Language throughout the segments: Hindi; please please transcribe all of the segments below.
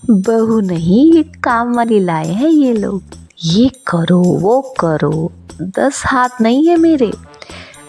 बहू नहीं, ये काम वाली लाए हैं ये लोग। ये करो वो करो, 10 हाथ नहीं है मेरे।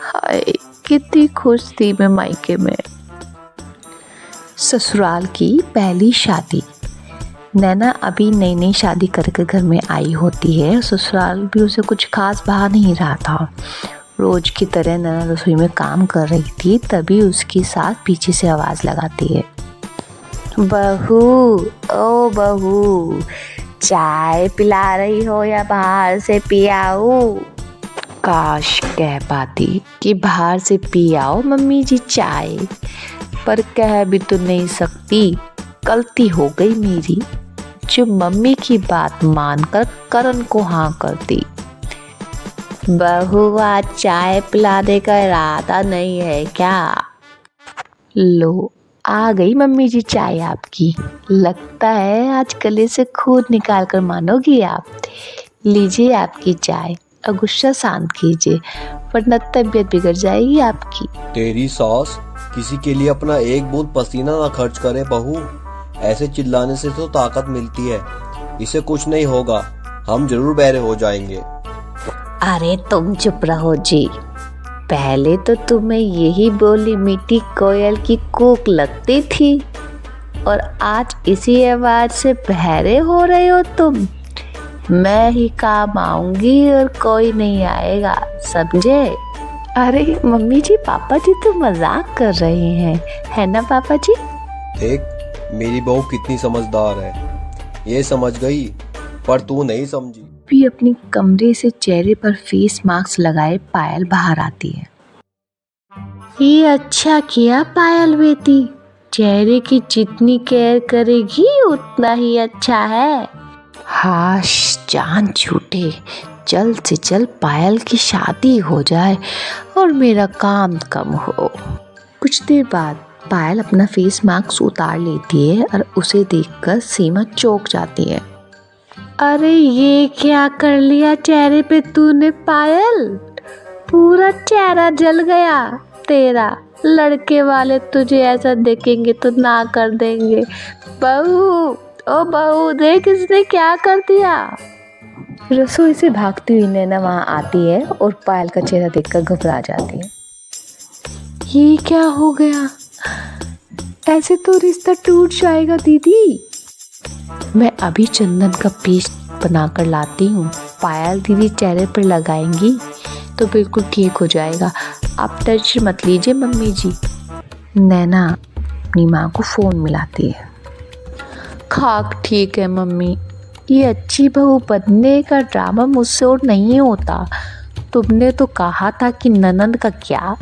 हाय, कितनी खुश थी मैं मायके में। ससुराल की पहली शादी। नैना अभी नई नई शादी करके घर में आई होती है। ससुराल भी उसे कुछ खास भा नहीं रहा था। रोज की तरह नैना रसोई में काम कर रही थी, तभी उसकी सास पीछे से आवाज लगाती है, बहू, ओ बहू, चाय पिला रही हो या बाहर से पी आओ। काश कह पाती कि बाहर से पी आओ मम्मी जी चाय, पर कह भी तो नहीं सकती। गलती हो गई मेरी, जो मम्मी की बात मानकर करण को हाँ कर दी। बहू, आज चाय पिलाने का इरादा नहीं है क्या? लो, आ गई मम्मी जी चाय आपकी। लगता है आज गले से खून निकाल कर मानोगी आप। लीजिए आपकी चाय और गुस्सा शांत कीजिए, वरना तबीयत बिगड़ जाएगी आपकी। तेरी सास किसी के लिए अपना एक बूंद पसीना ना खर्च करे बहू। ऐसे चिल्लाने से तो ताकत मिलती है। इसे कुछ नहीं होगा, हम जरूर बहरे हो जाएंगे। अरे तुम चुप रहो जी। पहले तो तुम्हें यही बोली मीठी कोयल की कूक लगती थी, और आज इसी आवाज से बहरे हो रहे हो तुम। मैं ही काम आऊंगी और कोई नहीं आएगा, समझे? अरे मम्मी जी, पापा जी तो मजाक कर रहे हैं, है ना पापा जी? देख मेरी बहू कितनी समझदार है, ये समझ गई, पर तू नहीं समझी। भी अपनी कमरे से चेहरे पर फेस मास्क लगाए पायल बाहर आती है। ये अच्छा किया पायल बेटी, चेहरे की जितनी केयर करेगी उतना ही अच्छा है। हाश जान छूटे, जल्द से जल्द पायल की शादी हो जाए और मेरा काम कम हो। कुछ देर बाद पायल अपना फेस मास्क उतार लेती है और उसे देखकर सीमा चौंक जाती है। अरे ये क्या कर लिया चेहरे पे तूने पायल? पूरा चेहरा जल गया तेरा। लड़के वाले तुझे ऐसा देखेंगे तो ना कर देंगे। बहू, ओ बहू, देख इसने क्या कर दिया। रसोई से भागती हुई नैना वहां आती है और पायल का चेहरा देखकर घबरा जाती है। ये क्या हो गया? ऐसे तो रिश्ता टूट जाएगा दीदी। मैं अभी चंदन का पेस्ट बनाकर लाती हूँ, पायल दीदी चेहरे पर लगाएंगी तो बिल्कुल ठीक हो जाएगा। आप टेंशन मत लीजिए मम्मी जी। नैना अपनी माँ को फ़ोन मिलाती है। खाक ठीक है मम्मी, ये अच्छी बहू बनने का ड्रामा मुझसे और नहीं होता। तुमने तो कहा था कि ननंद का क्या,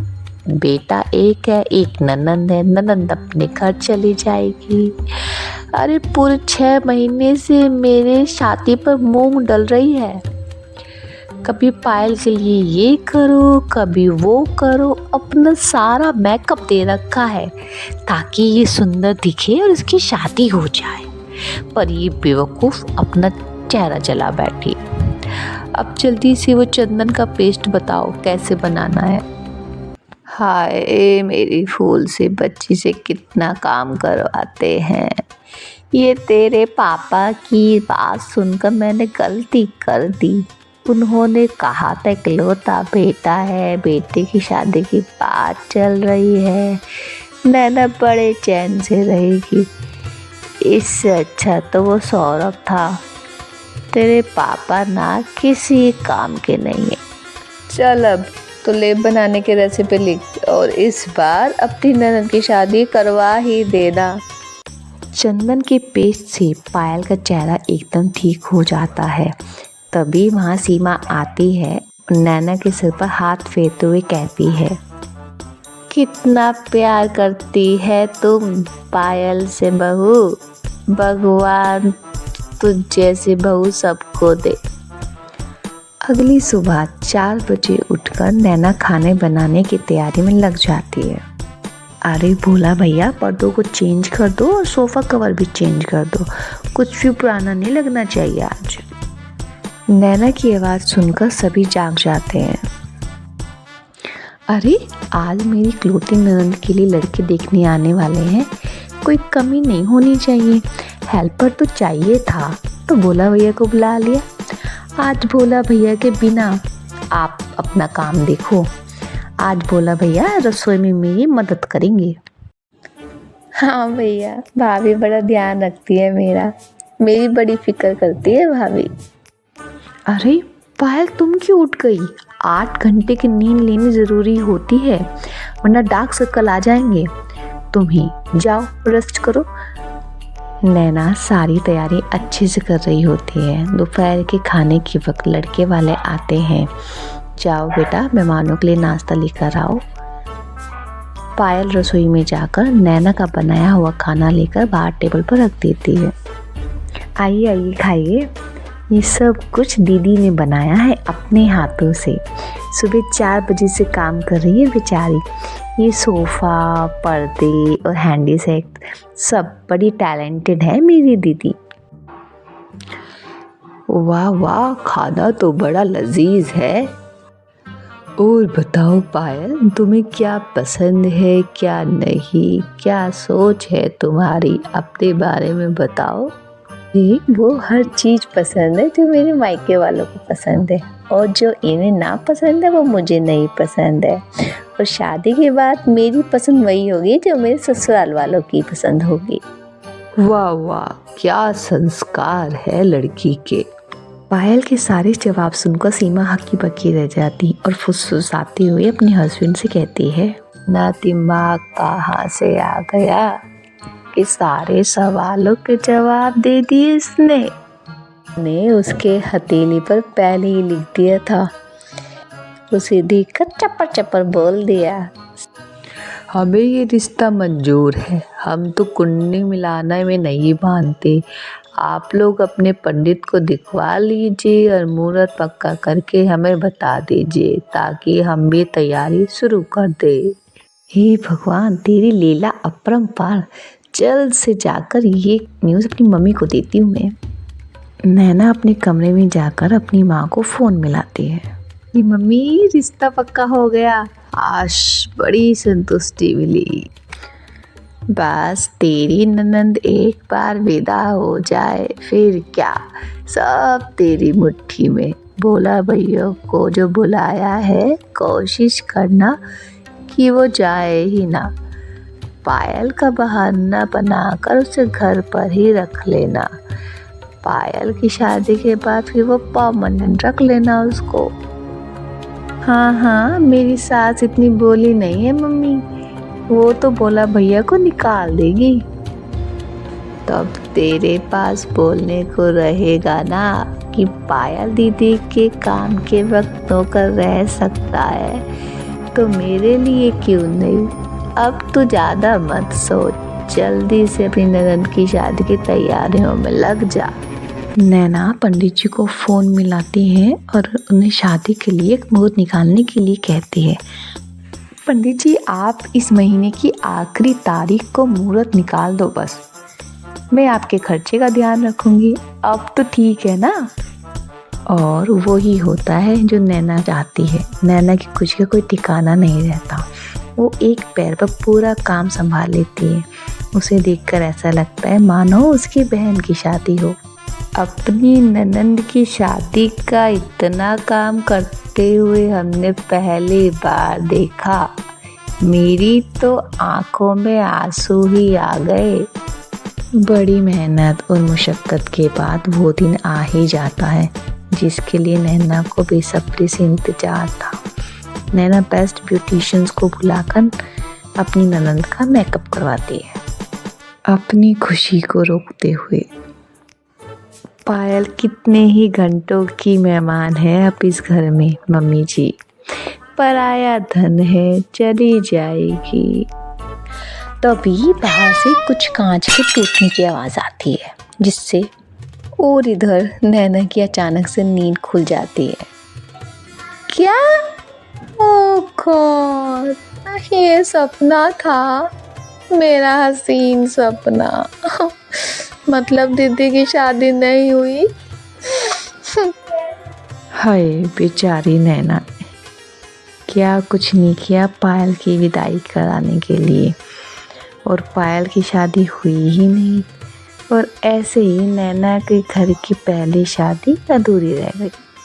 बेटा एक है, एक ननंद है, ननंद अपने घर चली जाएगी। अरे पूरे 6 महीने से मेरे छाती पर मूंग डल रही है। कभी पायल के लिए ये करो, कभी वो करो, अपना सारा मेकअप दे रखा है ताकि ये सुंदर दिखे और इसकी शादी हो जाए। पर ये बेवकूफ़ अपना चेहरा जला बैठी। अब जल्दी से वो चंदन का पेस्ट बताओ कैसे बनाना है। हाय मेरी फूल से बच्ची से कितना काम करवाते हैं। ये तेरे पापा की बात सुनकर मैंने गलती कर दी। उन्होंने कहा था इकलौता बेटा है, बेटे की शादी की बात चल रही है, नैना बड़े चैन से रहेगी। इससे अच्छा तो वो सौरभ था। तेरे पापा ना किसी काम के नहीं है। चल अब तो लेप बनाने की रेसिपी लिख और इस बार अपनी ननद की शादी करवा ही देना। चंदन के पेस्ट से पायल का चेहरा एकदम ठीक हो जाता है। तभी वहाँ सीमा आती है और नैना के सिर पर हाथ फेरते हुए कहती है, कितना प्यार करती है तुम पायल से बहू। भगवान तुझ जैसे बहू सबको दे। अगली सुबह 4 बजे उठकर नैना खाने बनाने की तैयारी में लग जाती है। अरे भोला भैया, पर्दों को चेंज कर दो और सोफ़ा कवर भी चेंज कर दो, कुछ भी पुराना नहीं लगना चाहिए आज। नैना की आवाज़ सुनकर सभी जाग जाते हैं। अरे आज मेरी इकलौती ननद के लिए लड़के देखने आने वाले हैं, कोई कमी नहीं होनी चाहिए। हेल्पर तो चाहिए था तो भोला भैया को बुला लिया। आज भोला भैया के बिना आप अपना काम देखो। आज भोला भैया रसोई में मेरी मदद करेंगे। हाँ भैया, भाभी बड़ा ध्यान रखती है मेरी बड़ी फिक्र करती है भाभी। अरे पायल, तुम क्यों उठ गई? 8 घंटे की नींद लेनी ज़रूरी होती है, वरना डार्क सर्कल आ जाएंगे। तुम ही जाओ रेस्ट करो। नैना सारी तैयारी अच्छे से कर रही होती है। दोपहर के खाने के वक्त लड़के वाले आते हैं। जाओ बेटा, मेहमानों के लिए नाश्ता लेकर आओ। पायल रसोई में जाकर नैना का बनाया हुआ खाना लेकर बाहर टेबल पर रख देती है। आइए आइए खाइए, ये सब कुछ दीदी ने बनाया है अपने हाथों से। सुबह 4 बजे से काम कर रही है बेचारी। ये सोफ़ा, पर्दे और हैंडी सेट सब बड़ी टैलेंटेड है मेरी दीदी। वाह वाह, खाना तो बड़ा लजीज है। और बताओ पायल, तुम्हें क्या पसंद है क्या नहीं, क्या सोच है तुम्हारी, अपने बारे में बताओ। वो हर चीज़ पसंद है जो मेरे मायके वालों को पसंद है, और जो इन्हें ना पसंद है वो मुझे नहीं पसंद है। और शादी के बाद मेरी पसंद वही होगी जो मेरे ससुराल वालों की पसंद होगी। वाह वाह, क्या संस्कार है लड़की के। पायल के सारे जवाब सुनकर सीमा हक्की बक्की रह जाती और फुसफुसाती हुई अपने हस्बैंड से कहती है, ना दिमाग कहाँ से आ गया कि सारे सवालों के जवाब दे दिए इसने उसके हथेली पर पहले ही लिख दिया था। उसे देखकर चप्पर चप्पर बोल दिया, हमें ये रिश्ता मंजूर है, हम तो कुंडली मिलाने में नहीं मानते। आप लोग अपने पंडित को दिखवा लीजिए और मुहूर्त पक्का करके हमें बता दीजिए ताकि हम भी तैयारी शुरू कर दें। हे भगवान, तेरी लीला अपरंपार। जल्द से जाकर ये न्यूज़ अपनी मम्मी को देती हूँ मैं। नैना अपने कमरे में जाकर अपनी माँ को फ़ोन मिलाती है कि मम्मी, रिश्ता पक्का हो गया। आज बड़ी संतुष्टि मिली। बस तेरी ननंद एक बार विदा हो जाए फिर क्या, सब तेरी मुट्ठी में। भोला भैया को जो बुलाया है, कोशिश करना कि वो जाए ही ना। पायल का बहाना बनाकर उसे घर पर ही रख लेना। पायल की शादी के बाद फिर वो परमानेंट रख लेना उसको। हाँ हाँ, मेरी सास इतनी बोली नहीं है मम्मी, वो तो भोला भैया को निकाल देगी। तब तेरे पास बोलने को रहेगा ना कि पायल दीदी के काम के वक्त नौकर रह सकता है, तो मेरे लिए क्यों नहीं। अब तू ज़्यादा मत सोच, जल्दी से अपनी ननद की शादी की तैयारियों में लग जा। नैना पंडित जी को फ़ोन मिलाती है और उन्हें शादी के लिए एक मुहूर्त निकालने के लिए कहती है। पंडित जी, आप इस महीने की आखिरी तारीख को मुहूर्त निकाल दो बस, मैं आपके खर्चे का ध्यान रखूंगी। अब तो ठीक है ना। और वही होता है जो नैना चाहती है। नैना की खुशी का कोई ठिकाना नहीं रहता। वो एक पैर पर पूरा काम संभाल लेती है। उसे देखकर ऐसा लगता है मानो उसकी बहन की शादी हो। अपनी ननंद की शादी का इतना काम करते हुए हमने पहली बार देखा। मेरी तो आंखों में आंसू ही आ गए। बड़ी मेहनत और मुशक्क़त के बाद वो दिन आ ही जाता है जिसके लिए नैना को बेसब्री से इंतजार था। नैना बेस्ट ब्यूटिशियंस को बुलाकर अपनी ननंद का मेकअप करवाती है, अपनी खुशी को रोकते हुए। पायल कितने ही घंटों की मेहमान है अब इस घर में मम्मी जी, पराया धन है, चली जाएगी। तभी बाहर से कुछ कांच के टूटने की आवाज़ आती है, जिससे और इधर नैना की अचानक से नींद खुल जाती है। क्या? ओह गॉड, ये सपना था, मेरा हसीन सपना। मतलब दीदी की शादी नहीं हुई। हाय बेचारी नैना, क्या कुछ नहीं किया पायल की विदाई कराने के लिए। और पायल की शादी हुई ही नहीं और ऐसे ही नैना के घर की पहली शादी अधूरी रह गई।